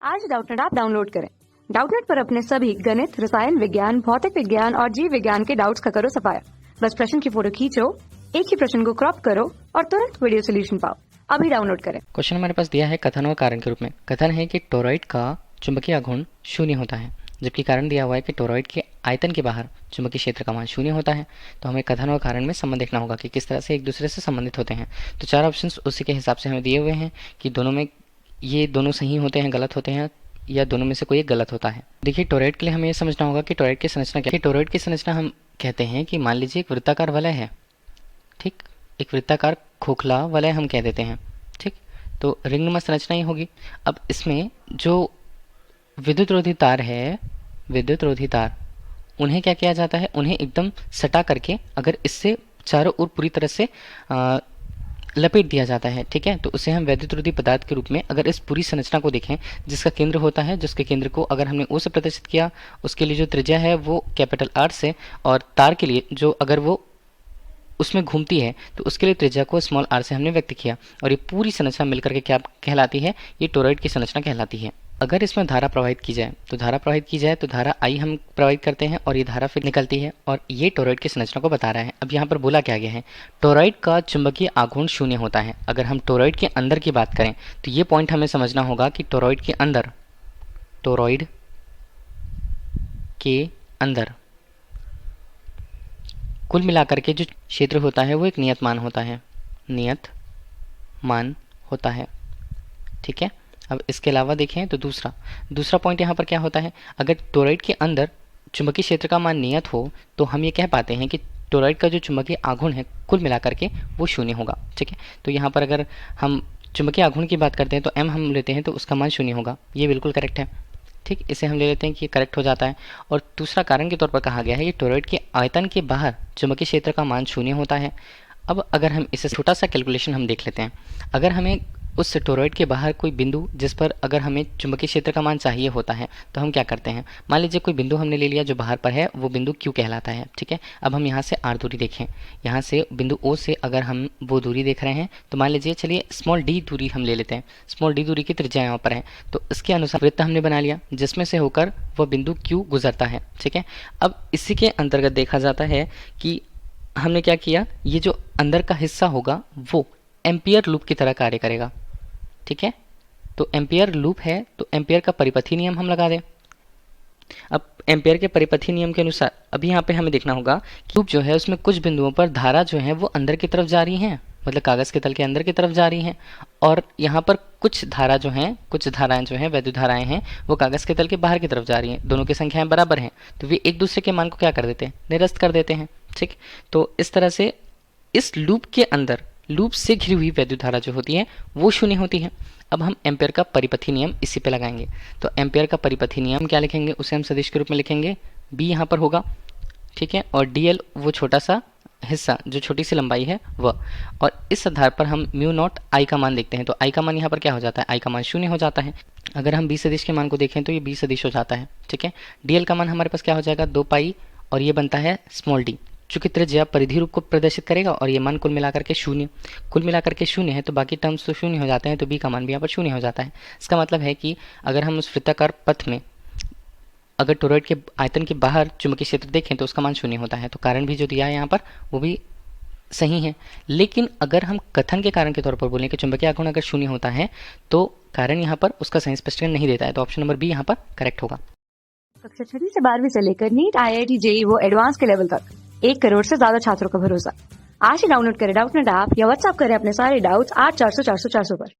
आज Doubtnut app download करें। Doubtnut पर अपने सभी गणित, रसायन विज्ञान, भौतिक विज्ञान और जीव विज्ञान के डाउट्स का करो सफाया। बस प्रश्न की फोटो खींचो, एक ही प्रश्न को क्रॉप करो और तुरंत वीडियो सोल्यूशन पाओ। अभी डाउनलोड करें। क्वेश्चन हमारे पास दिया है कथन और कारण के रूप में। कथन है कि टोरॉइड का चुंबकीय आघूर्ण शून्य होता है, जबकि कारण दिया हुआ है कि टोरॉइड के आयतन के बाहर चुंबकीय क्षेत्र का मान शून्य होता है। तो हमें कथन और कारण में संबंध देखना होगा कि किस तरह से एक दूसरे से संबंधित होते हैं। तो चार ऑप्शंस उसी के हिसाब से हमें दिए हुए हैं कि दोनों में ये दोनों सही होते हैं, गलत होते हैं, या दोनों में से कोई एक गलत होता है। देखिए, टोरॉइड के लिए हमें ये समझना होगा कि टोरॉइड की संरचना क्या है। टोरॉइड की संरचना हम कहते हैं कि मान लीजिए एक वृत्ताकार वलय है, ठीक, एक वृत्ताकार खोखला वलय हम कह देते हैं, ठीक। तो रिंगनुमा संरचना ही होगी। अब इसमें जो विद्युत रोधी तार है, विद्युत रोधी तार, उन्हें क्या किया जाता है, उन्हें एकदम सटा करके अगर इससे चारों ओर पूरी तरह से लपेट दिया जाता है, ठीक है। तो उसे हम वैद्युत रोधी पदार्थ के रूप में, अगर इस पूरी संरचना को देखें, जिसका केंद्र होता है, जिसके केंद्र को अगर हमने ओ से प्रदर्शित किया, उसके लिए जो त्रिज्या है वो कैपिटल आर से, और तार के लिए जो अगर वो उसमें घूमती है तो उसके लिए त्रिज्या को स्मॉल आर से हमने व्यक्त किया, और ये पूरी संरचना मिलकर के क्या कहलाती है, ये टोरॉइड की संरचना कहलाती है। अगर इसमें धारा प्रवाहित की जाए तो धारा आई हम प्रवाहित करते हैं और ये धारा फिर निकलती है, और ये टोरॉइड की संरचना को बता रहा है। अब यहाँ पर बोला क्या गया है, टोरॉइड का चुंबकीय आघूर्ण शून्य होता है। अगर हम टोरॉइड के अंदर की बात करें तो ये पॉइंट हमें समझना होगा कि टोरॉइड के अंदर कुल मिलाकर के जो क्षेत्र होता है वो एक नियत मान होता है, ठीक है। अब इसके अलावा देखें तो दूसरा पॉइंट यहाँ पर क्या होता है, अगर टोरॉइड के अंदर चुंबकीय क्षेत्र का मान नियत हो तो हम ये कह पाते हैं कि टोरॉइड का जो चुंबकीय आघूर्ण है कुल मिलाकर के वो शून्य होगा, ठीक है। तो यहाँ पर अगर हम चुंबकीय आघूर्ण की बात करते हैं तो m हम लेते हैं तो उसका मान शून्य होगा, ये बिल्कुल करेक्ट है, ठीक। इसे हम ले लेते हैं कि ये करेक्ट हो जाता है। और दूसरा कारण के तौर पर कहा गया है कि टोरॉइड के आयतन के बाहर चुंबकीय क्षेत्र का मान शून्य होता है। अब अगर हम इसे छोटा सा कैलकुलेशन हम देख लेते हैं, अगर हमें उस टोरॉइड के बाहर कोई बिंदु जिस पर अगर हमें चुंबकीय क्षेत्र का मान चाहिए होता है तो हम क्या करते हैं, मान लीजिए कोई बिंदु हमने ले लिया जो बाहर पर है, वो बिंदु Q कहलाता है, ठीक है। अब हम यहाँ से r दूरी देखें, यहाँ से बिंदु O से अगर हम वो दूरी देख रहे हैं तो मान लीजिए, चलिए स्मॉल d दूरी हम ले लेते हैं। स्मॉल d दूरी की त्रिज्या यहाँ पर है, तो इसके अनुसार वृत्त हमने बना लिया जिसमें से होकर वह बिंदु Q गुजरता है, ठीक है। अब इसी के अंतर्गत देखा जाता है कि हमने क्या किया, ये जो अंदर का हिस्सा होगा वो एम्पियर लूप की तरह कार्य करेगा, ठीक है। तो एम्पियर लूप है तो एम्पियर का परिपथी नियम हम लगा दें। अब एम्पियर के परिपथी नियम के अनुसार अभी यहाँ पे हमें देखना होगा कि लूप जो है उसमें कुछ बिंदुओं पर धारा जो है वो अंदर की तरफ जा रही है, मतलब कागज के तल के अंदर की तरफ जा रही हैं, और यहाँ पर कुछ धाराएं जो हैं वैद्युत धाराएं हैं वो कागज के तल के बाहर की तरफ जा रही हैं। दोनों की संख्याएं बराबर हैं तो वे एक दूसरे के मान को क्या कर देते हैं, निरस्त कर देते हैं, ठीक। तो इस तरह से इस लूप के अंदर लूप से घिरी हुई वैद्युत धारा जो होती है वो शून्य होती है। अब हम एम्पियर का परिपथी नियम इसी पे लगाएंगे। तो एम्पियर का परिपथी नियम क्या लिखेंगे, उसे हम सदिश के रूप में लिखेंगे, b यहाँ पर होगा, ठीक है, और dl वो छोटा सा हिस्सा जो छोटी सी लंबाई है वह, और इस आधार पर हम म्यू नॉट आई का मान देखते हैं। तो आई का मान यहाँ पर क्या हो जाता है, आई का मान शून्य हो जाता है। अगर हम b सदिश के मान को देखें तो ये b सदिश हो जाता है, ठीक है। dl का मान हमारे पास क्या हो जाएगा, 2 पाई, और ये बनता है स्मॉल d, चूंकि त्रिज्या परिधि रूप को प्रदर्शित करेगा, और ये मान कुल मिलाकर के शून्य है तो बाकी टर्म्स तो शून्य हो जाते हैं, तो b का मान भी यहाँ पर शून्य हो जाता है। इसका मतलब है कि अगर हम उस वृत्ताकार पथ में अगर टोरॉइड के आयतन के बाहर चुंबकीय क्षेत्र देखें तो उसका मान शून्य होता है। तो कारण भी जो दिया है यहाँ पर वो भी सही है। लेकिन अगर हम कथन के कारण के तौर पर बोलें कि चुंबकीय आघूर्ण अगर शून्य होता है तो कारण यहाँ पर उसका सही स्पष्टीकरण नहीं देता है, तो ऑप्शन नंबर बी यहाँ पर करेक्ट होगा। कक्षा 6 से 12वीं से लेकर नीट, IIT, JEE वो एडवांस के लेवल तक 1 करोड़ से ज्यादा छात्रों का भरोसा। आज ही डाउनलोड करें डाउटनेट ऐप या व्हाट्सएप करें अपने सारे डाउट्स 8400 400 400 पर।